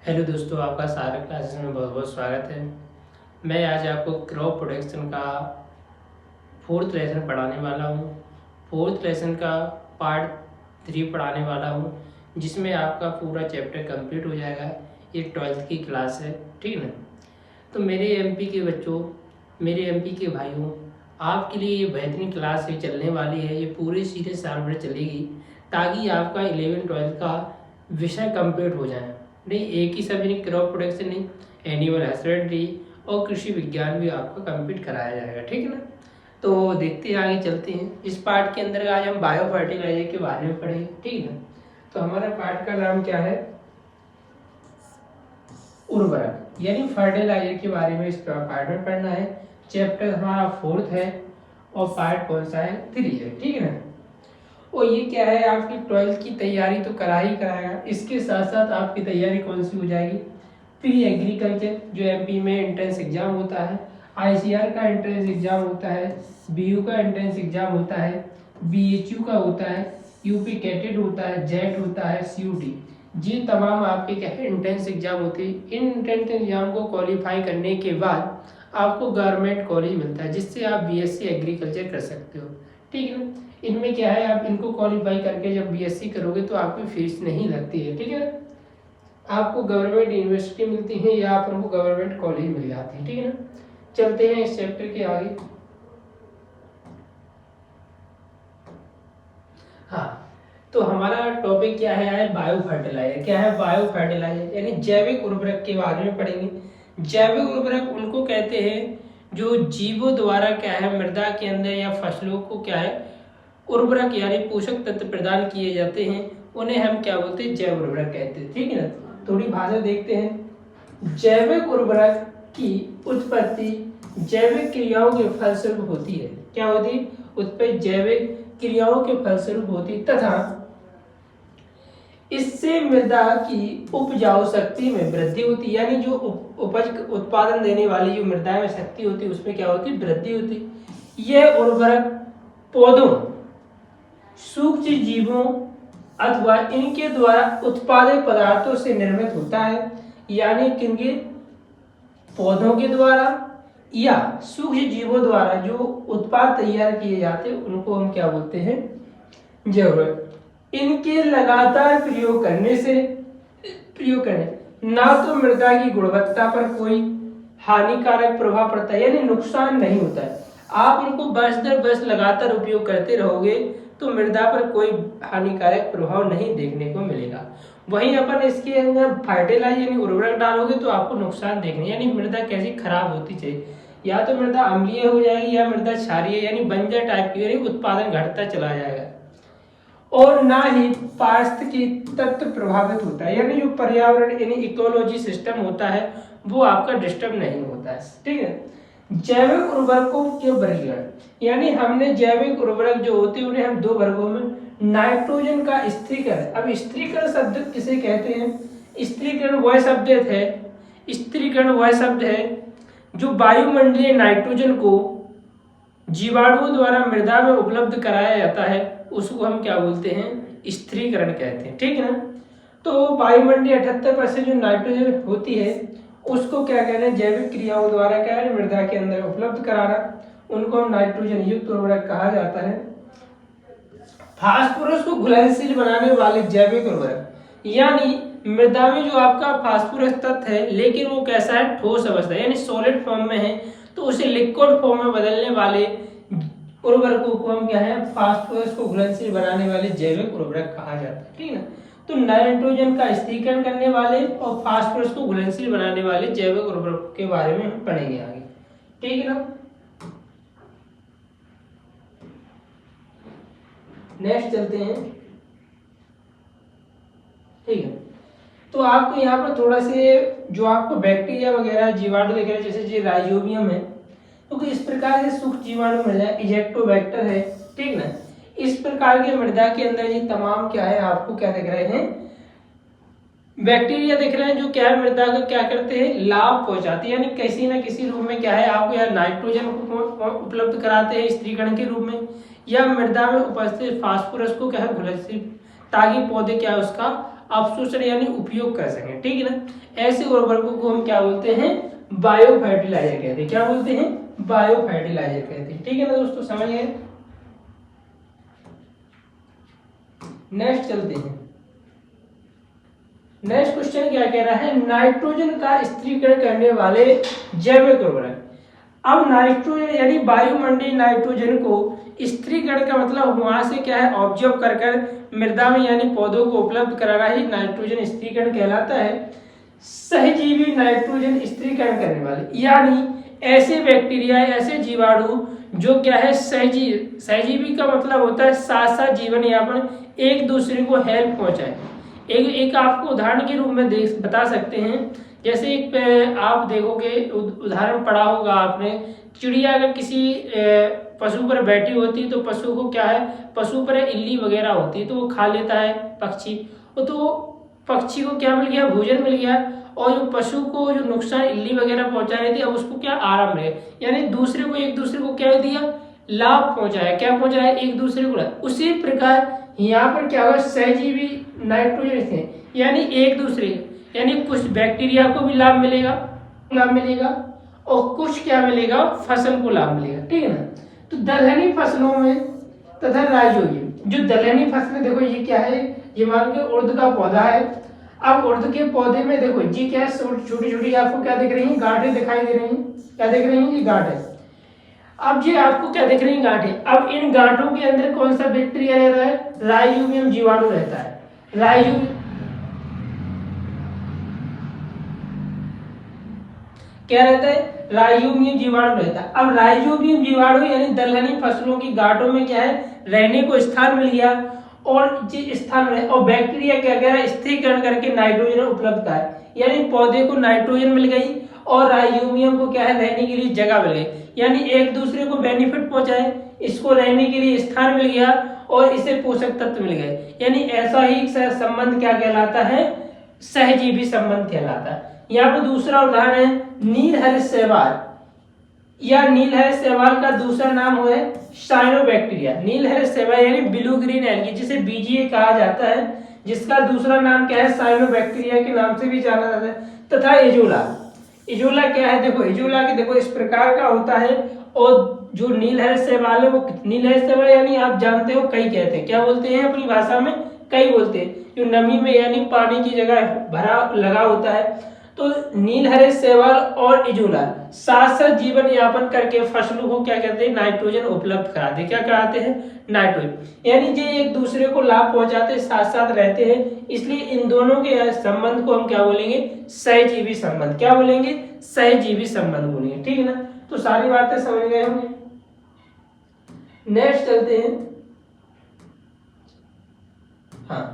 Hello दोस्तों, आपका सारे क्लासेस में बहुत बहुत स्वागत है। मैं आज आपको क्रॉप प्रोटेक्शन का फोर्थ लेसन पढ़ाने वाला हूँ। फोर्थ लेसन का पार्ट 3 पढ़ाने वाला हूँ, जिसमें आपका पूरा चैप्टर कंप्लीट हो जाएगा। ये 12th की क्लास है, ठीक है ना। तो मेरे एमपी के बच्चों, मेरे एमपी के भाइयों, आपके लिए ये बेहतरीन क्लास है, चलने वाली है। ये पूरे सीधे साल भर चलेगी, ताकि आपका 11th-12th का विषय कंप्लीट हो जाए। नहीं, एक ही सब्जेक्ट क्रॉप प्रोटेक्शन नहीं, एनिमल हस्बेंड्री और कृषि विज्ञान भी आपको कंप्लीट कराया जाएगा, ठीक है ना। तो देखते हैं, आगे चलते हैं। इस पार्ट के अंदर आज हम बायो फर्टिलाइजर के बारे में पढ़ेंगे, ठीक है ना। तो हमारा पार्ट का नाम क्या है? उर्वरक यानी फर्टिलाइजर के बारे में इस पार्ट में पढ़ना है। चैप्टर हमारा 4th है और पार्ट कौन सा है? 3 है, ठीक है ना। और ये क्या है, आपकी 12th की तैयारी तो करा ही कराएगा, इसके साथ साथ आपकी तैयारी कौन सी हो जाएगी? प्री एग्रीकल्चर, जो एमपी में एंट्रेंस एग्जाम होता है, आईसीआर का एंट्रेंस एग्जाम होता है, बीयू का एंट्रेंस एग्जाम होता है, बीएचयू का होता है, यूपी कैटेड होता है, जेट होता है, सीयूटी। ये तमाम आपके क्या है, एंट्रेंस एग्जाम होते हैं। इन एंट्रेंस एग्जाम को क्वालिफाई करने के बाद आपको गवर्नमेंट कॉलेज मिलता है, जिससे आप बीएससी एग्रीकल्चर कर सकते हो, ठीक है ना। इनमें क्या है, आप इनको क्वालिफाई करके जब बीएससी करोगे तो आपकी फीस नहीं लगती है, ठीक है ना। आपको गवर्नमेंट यूनिवर्सिटी मिलती है या आप उनको गवर्नमेंट कॉलेज मिल जाती है, ठीक है ना। चलते हैं इस चैप्टर के आगे। हाँ, तो हमारा टॉपिक क्या है? Bio fertiliser. क्या है बायो फर्टिलाइजर? यानी जैविक उर्वरक के बारे में पढ़ेंगे। जैविक उर्वरक उनको कहते हैं जो जीवों द्वारा क्या है, मृदा के अंदर या फसलों को क्या है, उर्वरक यानी पोषक तत्व प्रदान किए जाते हैं, उन्हें हम क्या बोलते हैं? जैव उर्वरक कहते हैं, ठीक है ना। थोड़ी भाषा देखते हैं। जैविक उर्वरक की उत्पत्ति जैविक क्रियाओं के फलस्वरूप होती है। क्या होती? उत्पत्ति जैविक क्रियाओं के फलस्वरूप होती तथा इससे मृदा की उपजाऊ शक्ति में वृद्धि होती, यानी जो उपज उत्पादन देने वाली जो मृदा में शक्ति होती है, उसमें क्या होती? वृद्धि होती। यह उर्वरक पौधों, सूक्ष्म जीवों अथवा इनके द्वारा उत्पादित पदार्थों से निर्मित होता है। यानी किनके? पौधों के द्वारा या सूक्ष्म जीवों द्वारा जो उत्पाद तैयार किए जाते हैं, उनको हम क्या बोलते हैं? जैव उर्वरक। इनके लगातार प्रयोग करने ना तो मृदा की गुणवत्ता पर कोई हानिकारक प्रभाव पड़ता है, यानी नुकसान नहीं होता है। आप इनको वर्ष दर वर्ष लगातार उपयोग करते रहोगे तो मृदा पर कोई हानिकारक प्रभाव नहीं देखने को मिलेगा। वहीं अपन इसके अंदर फर्टिलाइजर यानी उर्वरक डालोगे तो आपको नुकसान देखने, यानी मृदा कैसी खराब होती चाहिए, या तो मृदा अम्लीय हो जाएगी या मृदा क्षारीय यानी बंजर टाइप की, यानी उत्पादन घटता चला जाएगा। और ना ही पारिस्थितिकी तत्व प्रभावित होता है, यानी जो पर्यावरण यानी इकोलॉजी सिस्टम होता है वो आपका डिस्टर्ब नहीं होता है, ठीक है। जैविक उर्वरकों के वर्गीकरण, यानी हमने जैविक उर्वरक जो होते हैं उन्हें हम 2 वर्गों में, नाइट्रोजन का स्थिरीकरण। अब स्थिरीकरण शब्द किसे कहते हैं? स्थिरीकरण वह शब्द है, स्थिरीकरण वह शब्द है जो वायुमंडलीय नाइट्रोजन को जीवाणुओं द्वारा मृदा में उपलब्ध कराया जाता है, उसको हम क्या बोलते हैं? स्थिरीकरण कहते हैं, ठीक है ना। तो वायुमंडलीय 78% जो नाइट्रोजन होती है उसको क्या कह रहे हैं? जैविक क्रियाओं द्वारा क्या है, मृदा के अंदर उपलब्ध कराना, उनको हम नाइट्रोजन युक्त उर्वरक कहा जाता है। फास्फोरस को घुलनशील बनाने वाले जैविक उर्वरक, यानी मृदा में जो आपका फास्फोरस तत्व है लेकिन वो कैसा है? ठोस अवस्था यानी सॉलिड फॉर्म में है, तो उसे लिक्विड फॉर्म में बदलने वाले उर्वरकों को हम क्या है? फास्फोरस को घुलनशील बनाने वाले जैविक उर्वरक कहा जाता है, ठीक है ना। तो नाइट्रोजन का स्थिरीकरण करने वाले और फास्फोरस को घुलनशील बनाने वाले जैविक उर्वरकों के बारे में हम पढ़ेंगे आगे, ठीक है ना। नेक्स्ट चलते हैं, ठीक है। तो आपको यहाँ पर थोड़ा से जो आपको बैक्टीरिया वगैरह जीवाणु वगैरह जैसे जो राइजोबियम है, तो इस प्रकार के सूक्ष्म जीवाणु मृदा इजेक्टोबैक्टर है, ठीक ना। इस प्रकार के मृदा के अंदर ये तमाम क्या है, आपको क्या दिख रहे हैं? बैक्टीरिया दिख रहे हैं, जो क्या है मृदा का क्या करते हैं? लाभ पहुंचाते हैं, यानी किसी न किसी रूप में क्या है, आपको यार नाइट्रोजन को उपलब्ध कराते हैं स्त्रीकरण के रूप में, या मृदा में उपस्थित फास्फोरस को क्या है? घुलनशील, ताकि पौधे क्या है उसका अवशोषण यानी उपयोग कर सकें, ठीक है ना। ऐसे उर्वरकों को हम क्या बोलते हैं, बायो फर्टिलाइजर कहते हैं। क्या बोलते हैं, बायो फर्टिलाइजर कहते हैं, ठीक है ना दोस्तों, समझ गए। नेक्स्ट चलते हैं। नेक्स्ट क्वेश्चन क्या कह रहा है, नाइट्रोजन का स्थिरीकरण करने वाले जैविक उर्वरक। अब नाइट्रोजन यानी वायुमंडलीय नाइट्रोजन को स्थिरीकरण का मतलब वहां से क्या है, ऑब्जर्व कर मृदा में यानी पौधों को उपलब्ध कराना ही नाइट्रोजन स्थिरीकरण कहलाता है। सहजीवी नाइट्रोजन स्थिरीकरण करने वाले यानी ऐसे बैक्टीरिया, ऐसे जीवाणु जो क्या है सहजीवी का मतलब होता है साथ साथ जीवन यापन, एक दूसरे को हेल्प पहुंचाए। एक आपको उदाहरण के रूप में बता सकते हैं, जैसे एक आप देखोगे उदाहरण पढ़ा होगा आपने, चिड़िया अगर किसी पशु पर बैठी होती है तो पशु को क्या है, पशु पर इल्ली वगैरह होती है तो वो खा लेता है पक्षी, तो पक्षी को क्या मिल गया, भोजन मिल गया, और जो पशु को जो नुकसान इल्ली वगैरह पहुंचा रही थी अब उसको क्या आराम रहे, यानी एक दूसरे को क्या दिया, लाभ पहुंचाया। क्या पहुंचाया, एक दूसरे को लाभ। उसी प्रकार यहाँ पर क्या होगा, सहजीवी नाइट्रोजन थे यानी एक दूसरे, यानी कुछ बैक्टीरिया को भी लाभ मिलेगा और कुछ क्या मिलेगा, फसल को लाभ मिलेगा, ठीक है ना। तो दलहनी फसलों में तथा राइजोबियम, जो दलहनी फसलें देखो ये क्या है, ये मान के उर्द का पौधा है। अब उर्द के पौधे में देखो जी क्या है, छोटी छोटी आपको क्या दिख रही है, गांठें दिखाई दे रही हैं। क्या दिख रही है, ये गांठें। अब ये आपको क्या दिख रही है, गांठें। अब इन गांठों के अंदर कौन सा बैक्टीरिया रहता है, राइजोबियम जीवाणु रहता है। क्या रहता है, राइजोबियम जीवाणु रहता है। अब राइजोबियम जीवाणु यानी दलहनी फसलों की गांठों में क्या है, रहने को स्थान मिल गया, और जिस स्थान में और बैक्टीरिया क्या कह रहा है, स्थिरीकरण करके नाइट्रोजन उपलब्ध है, यानी पौधे को नाइट्रोजन मिल गई और राइजोबियम को क्या है, रहने के लिए जगह मिल गई, यानी एक दूसरे को बेनिफिट पहुंचाए, इसको रहने के लिए स्थान मिल गया और इसे पोषक तत्व मिल गए, यानी ऐसा ही संबंध क्या कहलाता है, सहजीवी संबंध कहलाता है। यहाँ पर दूसरा उदाहरण है नीलहरित शैवाल, या नीलहरित शैवाल का दूसरा नाम है साइनोबैक्टीरिया। नीलहरित शैवाल यानी ब्लू ग्रीन एल्गी, जिसे बीजीए कहा जाता है, जिसका दूसरा नाम क्या है, साइनोबैक्टीरिया के नाम से भी जाना जाता है। तथा इजोला क्या है, देखो इजोला के देखो इस प्रकार का होता है, और जो नीलहरित शैवाल है वो नीलहरित शैवाल यानी आप जानते हो कई कहते हैं, क्या बोलते हैं अपनी भाषा में, कई बोलते हैं, जो नमी में यानी पानी की जगह भरा लगा होता है। तो नीलहरित शैवाल और इजोला साथ साथ जीवन यापन करके फसलों को क्या कहते हैं, नाइट्रोजन उपलब्ध कराते हैं। क्या कराते हैं, नाइट्रोजन, यानी ये एक दूसरे को लाभ पहुंचाते साथ साथ रहते हैं, इसलिए इन दोनों के संबंध को हम क्या बोलेंगे, सहजीवी संबंध। क्या बोलेंगे, सहजीवी संबंध बोलेंगे, ठीक है ना। तो सारी बातें समझ गए होंगे। नेक्स्ट चलते हैं। हाँ,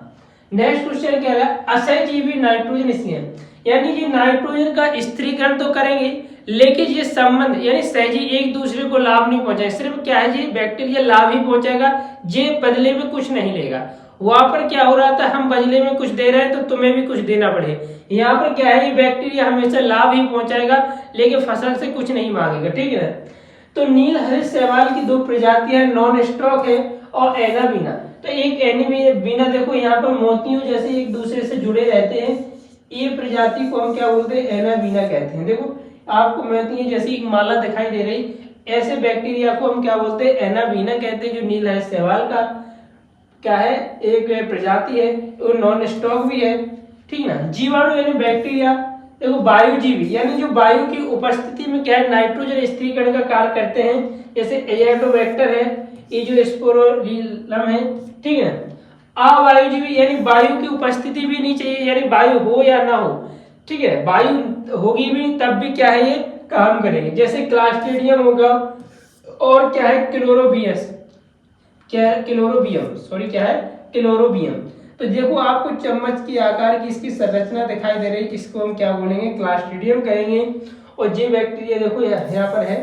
नेक्स्ट क्वेश्चन क्या है, असहजीवी नाइट्रोजन स्नेह, यानी ये नाइट्रोजन का स्थिरीकरण तो करेंगे लेकिन ये संबंध यानी सहजी एक दूसरे को लाभ नहीं पहुंचाएगा, सिर्फ क्या है, ये बैक्टीरिया लाभ ही पहुंचाएगा, ये बदले में कुछ नहीं लेगा। वहां पर क्या हो रहा था, हम बदले में कुछ दे रहे हैं तो तुम्हें भी कुछ देना पड़े। यहाँ पर क्या है, ये बैक्टीरिया हमेशा लाभ ही पहुंचाएगा लेकिन फसल से कुछ नहीं मांगेगा, ठीक है। तो नीलहरित शैवाल की दो प्रजातियां नॉन स्टॉक है और एनाबीना। तो एक एनाबीना देखो यहाँ पर मोतियों जैसे एक दूसरे से जुड़े रहते हैं, ये प्रजाति को हम क्या बोलते हैं, एनाबीना कहते हैं। देखो आपको मोतियों जैसी एक माला दिखाई दे रही, ऐसे बैक्टीरिया को हम क्या बोलते हैं, एनाबीना कहते हैं, जो नीलहरित शैवाल का क्या है, एक प्रजाति है, वो नॉन स्टॉक भी है, ठीक ना। जीवाणु यानी बैक्टीरिया, देखो वायुजीवी यानी जो वायु की उपस्थिति में क्या है, नाइट्रोजन स्थिरीकरण का कार्य करते हैं, जैसे एजाइटोबैक्टर है, ये जो स्पोरोलिलम है, ठीक है। अवायुजीवी यानी वायु की उपस्थिति भी नहीं चाहिए, यानी वायु हो या ना हो, ठीक है, वायु होगी भी तब भी क्या है, ये काम करेंगे, जैसे क्लास्ट्रीडियम होगा और क्या है, क्लोरोबियम। तो देखो आपको चम्मच की आकार की इसकी संरचना दिखाई दे रही है, इसको हम क्या बोलेंगे, क्लास्ट्रीडियम कहेंगे। और ये बैक्टीरिया देखो यहाँ पर है,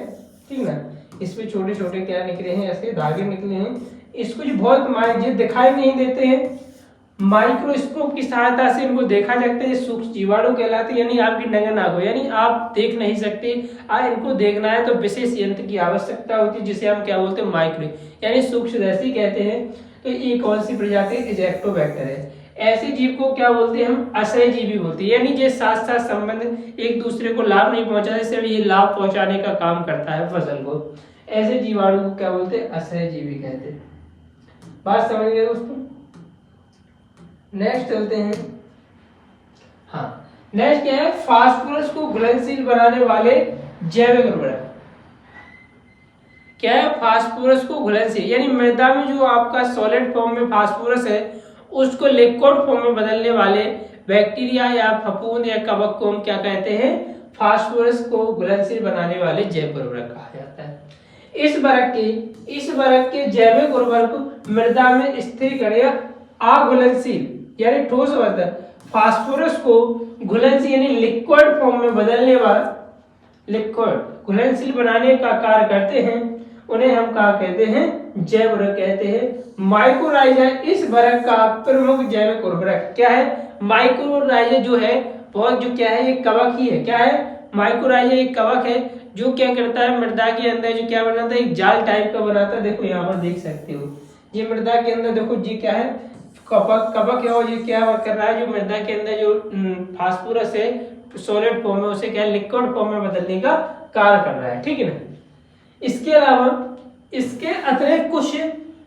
ठीक ना, इसमें छोटे छोटे क्या निकले हैं, ऐसे धागे निकले हैं, इसको जो बहुत ये दिखाई नहीं देते हैं, माइक्रोस्कोप की सहायता से इनको देखा जाता है, सूक्ष्म जीवाणु कहलाते हैं, यानी आपकी नगन आंख हो, यानी आप देख नहीं सकते, इनको देखना है तो विशेष यंत्र की आवश्यकता होती है, जिसे हम क्या बोलते हैं, माइक्रो यानी सूक्ष्मदर्शी कहते हैं। तो ये कौन सी प्रजाति, एजाइटोबैक्टर है। ऐसे जीव को क्या बोलते हैं हम, असहजीवी बोलते हैं, यानी ये साथ साथ संबंध एक दूसरे को लाभ नहीं पहुंचाते, सिर्फ ये लाभ पहुंचाने का काम करता है फसल को। ऐसे जीवाणु को क्या बोलते हैं, असहजीवी कहते हैं। बात समझ गए दोस्तों। नेक्स्ट चलते हैं। हाँ, नेक्स्ट क्या है, फास्फोरस को घुलनशील बनाने वाले जैविक उर्वरक। क्या है, फास्फोरस को घुलनशील, यानी मृदा में जो आपका सॉलिड फॉर्म में फास्फोरस है उसको लिक्विड फॉर्म में बदलने वाले बैक्टीरिया या फफूंद या कवक को हम क्या कहते हैं, फास्फोरस को घुलनशील बनाने वाले जैविक उर्वरक कहा जाता है। इस वर्ग के जैविक उर्वरक मृदा में स्थिर या अघुलनशील यानी ठोस अवस्था फास्फोरस को घुलनशील यानी लिक्विड फॉर्म में बदलने वाला लिक्विड घुलनशील बनाने का कार्य करते हैं, उन्हें हम क्या कहते हैं, जैव उर्वरक कहते हैं। माइक्रोराइजा इस वर्ग का प्रमुख जैविक उर्वरक क्या है, माइक्रोराइजा जो है बहुत जो क्या है, ये कवक ही है। क्या है, माइक्रोराइजा एक कवक है जो क्या करता है, मृदा के अंदर जो क्या बनाता है, एक जाल टाइप का बनाता है। देखो यहाँ पर देख सकते हो, ये मृदा के अंदर देखो जी क्या है, कवक है, और ये क्या कर रहा है, जो मृदा के अंदर जो फास्फोरस है सॉलिड फॉर्म में उसे क्या लिक्विड फॉर्म में बदलने का कार्य कर रहा है, ठीक है ना। इसके अलावा इसके अतिरिक्त कुछ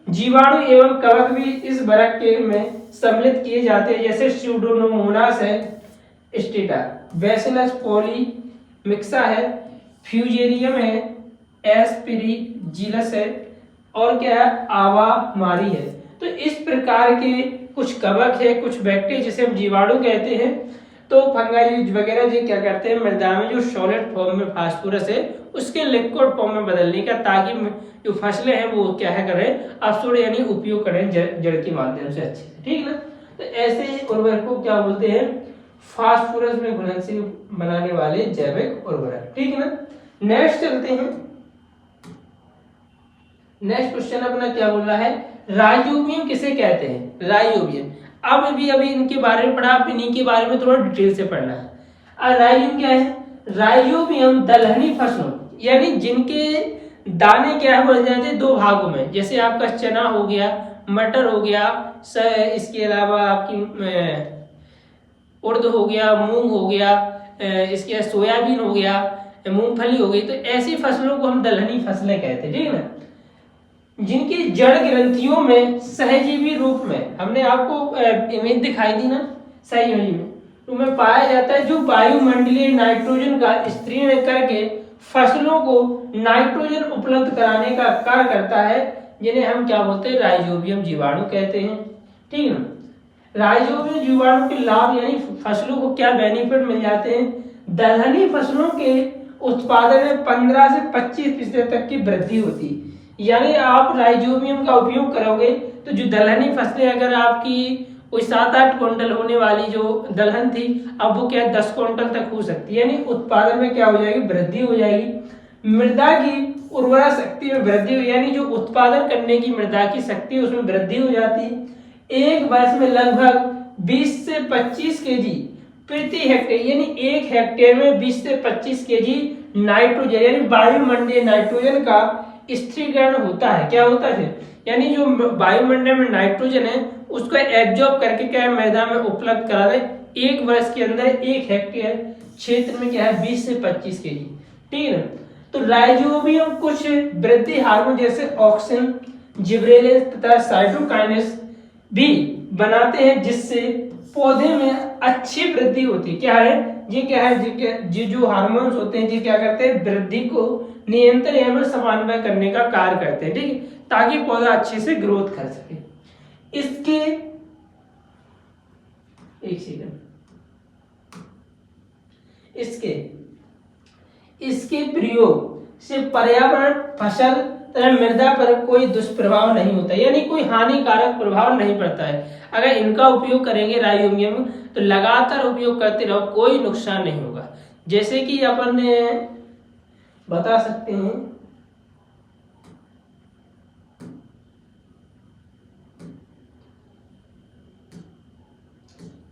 जीवाणु एवं कवक भी इस वर्ग के में सम्मिलित किए जाते हैं, जैसे स्यूडोमोनास है, स्टेटा, बैसिलस पॉलीमिक्सा है, फ्यूजेरियम है, एस्पेरिजिलस है, और क्या है, आवामारी है। तो इस प्रकार के कुछ कवक है, कुछ बैक्टीरिया जिसे हम जीवाणु कहते हैं, तो फंगाई वगैरह जी क्या करते हैं, मृदा में जो सॉलिड फॉर्म में फास्फोरस है उसके लिक्विड फॉर्म में बदलने का, ताकि जो फसलें हैं वो क्या है करें, अवशोषण यानी उपयोग करें जड़ के माध्यम से अच्छे से, ठीक है ना। तो ऐसे उर्वरक को क्या बोलते हैं, फास्फोरस में घुलनशील बनाने वाले जैविक उर्वरक, ठीक है ना। नेक्स्ट चलते हैं। नेक्स्ट क्वेश्चन अपना क्या बोल रहा है, राइजोबियम किसे कहते हैं, राइजोबियम। अब अभी इनके बारे में पढ़ा, अब इन्हीं के बारे में थोड़ा डिटेल से पढ़ना है। अब राइजोबियम क्या है, राइजोबियम दलहनी फसलों यानी जिनके दाने क्या है बन जाते हैं दो भागों में, जैसे आपका चना हो गया, मटर हो गया, इसके अलावा आपकी उड़द हो गया, मूंग हो गया, इसके सोयाबीन हो गया, मूंगफली हो गई, तो ऐसी फसलों को हम दलहनी फसलें कहते हैं, ठीक है ना। जिनकी जड़ ग्रंथियों में सहजीवी रूप में, हमने आपको इमेज दिखाई दी ना सही इमेज में, तो में पाया जाता है, जो वायुमंडलीय नाइट्रोजन का स्त्रीण करके फसलों को नाइट्रोजन उपलब्ध कराने का कार्य करता है, जिन्हें हम क्या बोलते हैं, राइजोबियम जीवाणु कहते हैं, ठीक है ना। राइजोबियम जीवाणु के लाभ यानी फसलों को क्या बेनिफिट मिल जाते हैं, दलहनी फसलों के उत्पादन में 15 से 25% तक की वृद्धि होती है। यानी आप राइजोबियम का उपयोग करोगे तो जो दलहनी फसलें अगर आपकी कोई 7-8 क्विंटल होने वाली जो दलहन थी, अब वो क्या 10 क्विंटल तक हो सकती है, यानी उत्पादन में क्या हो जाएगी, वृद्धि हो जाएगी। मृदा की उर्वरा शक्ति में वृद्धि हो, यानी जो उत्पादन करने की मृदा की शक्ति है उसमें वृद्धि हो जाती है। एक वर्ष में लगभग 20 से 25 केजी प्रति हेक्टेयर, यानी एक हेक्टेयर में 20 से 25 केजी नाइट्रोजन यानी वायुमंडलीय नाइट्रोजन का स्थिरीकरण होता है। क्या होता है, यानी जो वायुमंडल में नाइट्रोजन है उसको एब्जॉर्ब करके क्या मृदा में उपलब्ध करा दे, एक वर्ष के अंदर एक हेक्टेयर क्षेत्र में क्या है 20 से 25 केजी, ठीक है ना। तो राइजोबियम कुछ वृद्धि हार्मोन जैसे ऑक्सिन, जिब्रेलिन तथा साइटोकाइनेस भी बनाते हैं, जिससे पौधे में अच्छी वृद्धि होती है। क्या है, ये क्या है, ये जो हार्मोन्स होते हैं ये क्या करते हैं, वृद्धि को नियंत्रण एवं समन्वय करने का कार्य करते हैं, ठीक है, ताकि पौधा अच्छे से ग्रोथ कर सके। इसके एक सेकंड, इसके प्रयोग से पर्यावरण, फसल तथा मृदा पर कोई दुष्प्रभाव नहीं होता, यानी कोई हानिकारक प्रभाव नहीं पड़ता है। अगर इनका उपयोग करेंगे राइजोबियम तो लगातार उपयोग करते रहो, कोई नुकसान नहीं होगा। जैसे कि अपन बता सकते हैं,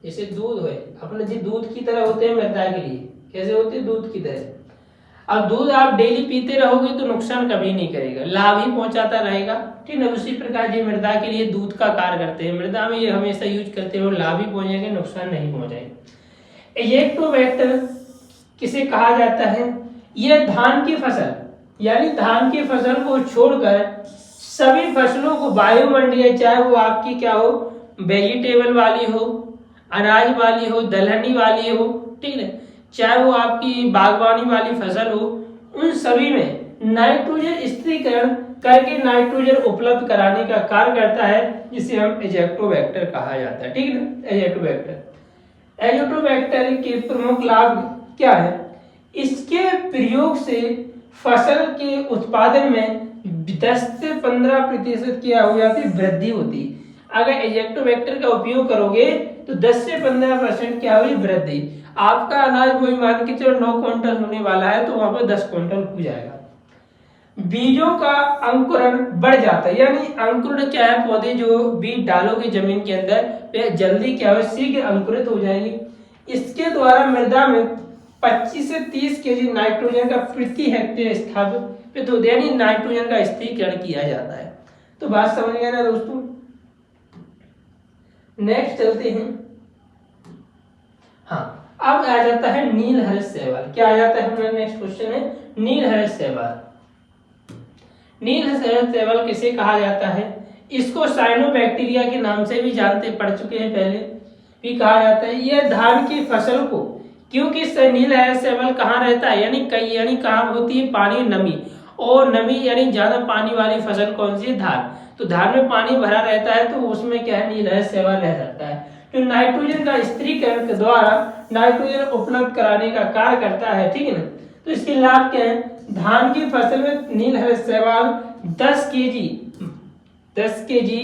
जैसे दूध है अपने जी दूध की तरह होते हैं मृदा के लिए, कैसे होते हैं, दूध की तरह। और दूध आप डेली पीते रहोगे तो नुकसान कभी नहीं करेगा, लाभ ही पहुंचाता रहेगा। ठीक है, उसी प्रकार ये मृदा के लिए दूध का कार्य करते हैं। मृदा में ये हमेशा यूज करते रहो, लाभ ही पहुंचेंगे, नुकसान नहीं पहुंचाएंगे। एजेक्टोबैक्टर किसे कहा जाता है? यह धान की फसल यानी धान की फसल को छोड़कर सभी फसलों को वायुमंडलीय, चाहे वो आपकी क्या हो, वेजिटेबल वाली हो, अनाज वाली हो, दलहनी वाली हो, ठीक है, चाहे वो आपकी बागवानी वाली फसल हो, उन सभी में नाइट्रोजन स्थिरीकरण करके नाइट्रोजन उपलब्ध कराने का कार्य करता है, जिसे हम एजेक्टोबैक्टर कहा जाता है। ठीक है, एजेक्टोबैक्टर के प्रमुख लाभ क्या है? इसके प्रयोग से फसल के उत्पादन में 10 से 15% क्या हो जाती है? वृद्धि होती। अगर एजेक्टोबैक्टर का उपयोग करोगे तो 10 से 15% क्या हुई? वृद्धि। आपका अनाज वही मान के चलो 9 क्विंटल होने वाला है तो वहां पर 10 क्विंटल हो जाएगा। बीजों का अंकुरण बढ़ जाता है, यानी अंकुरण क्या है? पौधे जो बीज डालोगे जमीन के अंदर वे जल्दी क्या हो, शीघ्र अंकुरित हो जाएंगे। इसके द्वारा मृदा में 25 से 30 केजी नाइट्रोजन का प्रति हेक्टेयर स्थापित होता है, यानी नाइट्रोजन का स्थिरीकरण किया जाता है। तो बात समझ गए ना दोस्तों? नेक्स्ट चलते हैं। हाँ, अब आ जाता है नीलहर्ष शैवाल। क्या आ जाता है हमारा नेक्स्ट क्वेश्चन है नीलहर्ष शैवाल। नीलहर्ष शैवाल किसे कहा जाता है? इसको साइनोबैक्टीरिया के नाम से भी जानते पढ़ चुके हैं पहले भी कहा जाता है। यह धान की फसल को, क्योंकि नीलहर्ष शैवाल कहाँ रहता है, यानी कहाँ होती है? पानी नमी, और नमी यानी ज्यादा पानी वाली फसल कौन सी है? धान। तो धान में पानी भरा रहता है तो उसमें क्या है? नीलहर्ष शैवाल रह सकता है, जो नाइट्रोजन का स्थिरीकरण के द्वारा नाइट्रोजन उपलब्ध कराने का कार्य करता है। ठीक है ना? तो इसके लाभ क्या है? धान की फसल में नीलहर्ष शैवाल 10 केजी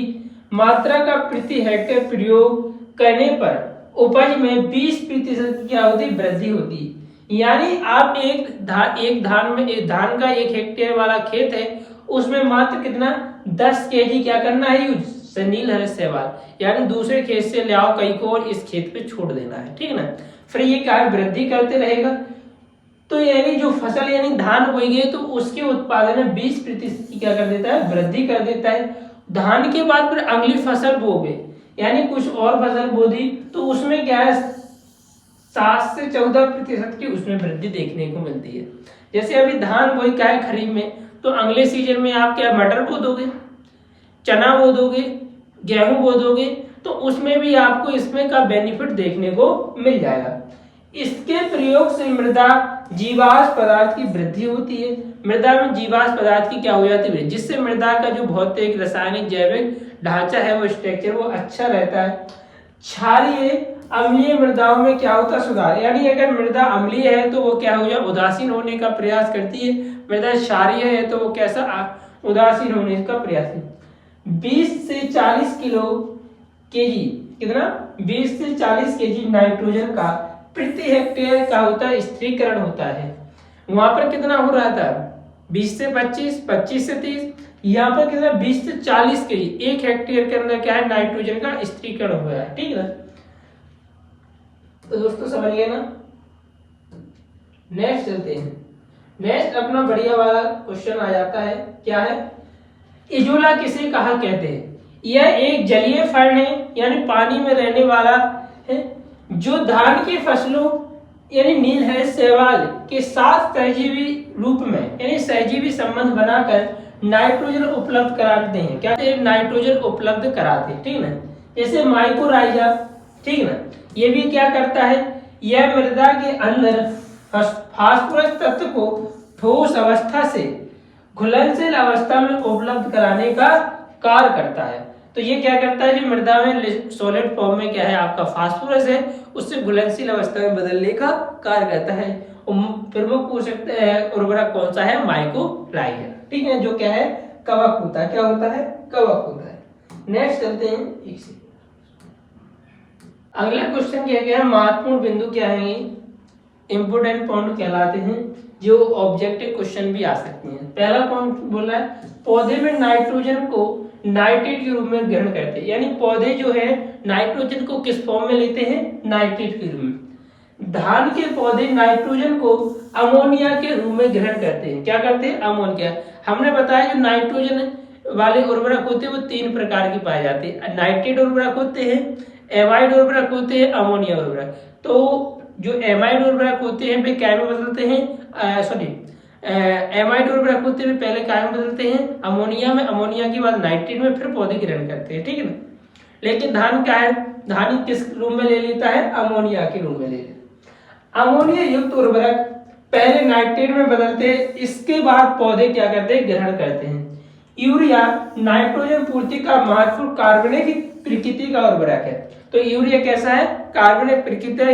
मात्रा का प्रति हेक्टेयर प्रयोग करने पर उपज में 20% क्या होती? वृद्धि होती। यानी आप एक धान का 1 हेक्टेयर वाला खेत है, उसमें मात्र कितना? 10 केजी क्या करना है? यूज नीलहर्ष शैवाल, यानी दूसरे खेत से ले आओ कहीं को और इस खेत पे छोड़ देना है। ठीक है ना? फिर ये क्या है? वृद्धि करते रहेगा। तो यानी जो फसल यानी धान बोई गई तो उसके उत्पादन में 20% की क्या कर देता है? वृद्धि कर देता है। धान के बाद फिर अगली फसल बोगे, यानी कुछ और फसल बो दी, तो उसमें क्या है? 7 से 14% की उसमें वृद्धि देखने को मिलती है। जैसे अभी धान बोई क्या है खरीफ में, तो अगले सीजन में आप क्या मटर बो दोगे, चना बो दोगे, गेहूं बो दोगे, तो उसमें भी आपको इसमें का बेनिफिट देखने को मिल जाएगा। इसके प्रयोग से मृदा जीवाश्म पदार्थ की वृद्धि होती है। मृदा में जीवाश्म पदार्थ की क्या हो जाती है? जिससे मृदा का जो भौतिक, रासायनिक, जैविक ढांचा है, वो स्ट्रक्चर वो अच्छा रहता है। क्षारीय अम्लीय मृदाओं में क्या होता है? सुधार, यानी अगर मृदा अम्लीय है तो वो क्या हो जाए? उदासीन होने का प्रयास करती है। मृदा क्षारीय है तो वो कैसा? उदासीन होने का प्रयास है। 20 से 40 केजी कितना? 20 से 40 केजी नाइट्रोजन का प्रति हेक्टेयर का होता है स्थिरीकरण होता है। वहां पर कितना हो रहा था? 20 से 25, 25 से 30, यहाँ पर कितना? 20 से 40 केजी 1 हेक्टेयर के अंदर क्या है? नाइट्रोजन का स्थिरीकरण हो रहा है। ठीक है ना? तो दोस्तों समझ गए ना? नेक्स्ट चलते हैं। नेक्स्ट अपना बढ़िया वाला क्वेश्चन आ जाता है, क्या है? इजोला किसे कहा कहते हैं? यह एक जलीय फर्ण है, यानी पानी में रहने वाला है, जो धान की फसलों यानी नीलहर्ष शैवाल के साथ सहजीवी रूप में यानी सहजीवी संबंध बनाकर नाइट्रोजन उपलब्ध कराते हैं। क्या नाइट्रोजन उपलब्ध कराते हैं? ठीक है ना? जैसे माइकोराइजा, ठीक है ना, ये भी क्या करता है? यह मृदा के अंदर फास्फोरस तत्व को ठोस अवस्था से घुलनशील अवस्था में उपलब्ध कराने का कार्य करता है। तो ये क्या करता है? जो मृदा में सॉलिड फॉर्म में क्या है आपका फास्फोरस है, उससे घुलनशील अवस्था में बदलने का कार्य करता है। प्रमुख पोषक उर्वरक कौन सा है? माइकोराइजा। ठीक है, जो क्या है? कवक होता है। क्या होता है? कवक होता है। नेक्स्ट चलते हैं। अगला क्वेश्चन क्या है? महत्वपूर्ण बिंदु क्या है? इंपोर्टेंट पॉइंट कहलाते हैं, जो ऑब्जेक्टिव क्वेश्चन भी आ सकते हैं। पहला पॉइंट बोला है पौधे में नाइट्रोजन को नाइट्रेट के रूप में ग्रहण करते हैं, यानी पौधे जो है नाइट्रोजन को किस फॉर्म में लेते हैं? नाइट्रेट के रूप में। धान के पौधे नाइट्रोजन को अमोनिया के रूप में ग्रहण करते हैं। क्या करते हैं? अमोनिया। हमने बताया जो नाइट्रोजन वाले उर्वरक होते हैं वो 3 प्रकार के पाए जाते हैं। नाइट्रेट उर्वरक होते हैं, एमाइड उर्वरक होते हैं, अमोनिया उर्वरक। तो जो एमाइड उर्वरक होते हैं वे क्या में बदलते हैं, सॉरी एमाइड उर्वरक होते हैं पहले क्या में बदलते हैं? अमोनिया में, अमोनिया के बाद नाइट्रेट में, फिर पौधे ग्रहण करते हैं। ठीक है ना। लेकिन धान क्या है? धान किस रूप में ले लेता है? अमोनिया के रूप में ले लेता है। अमोनिया युक्त उर्वरक पहले नाइट्रेट में बदलते हैं, इसके बाद पौधे क्या करते हैं? ग्रहण करते हैं। यूरिया नाइट्रोजन पूर्ति का महत्वपूर्ण कार्बनिक प्रकृति का उर्वरक है। तो यूरिया कैसा है? कार्बनिक प्रकृति है।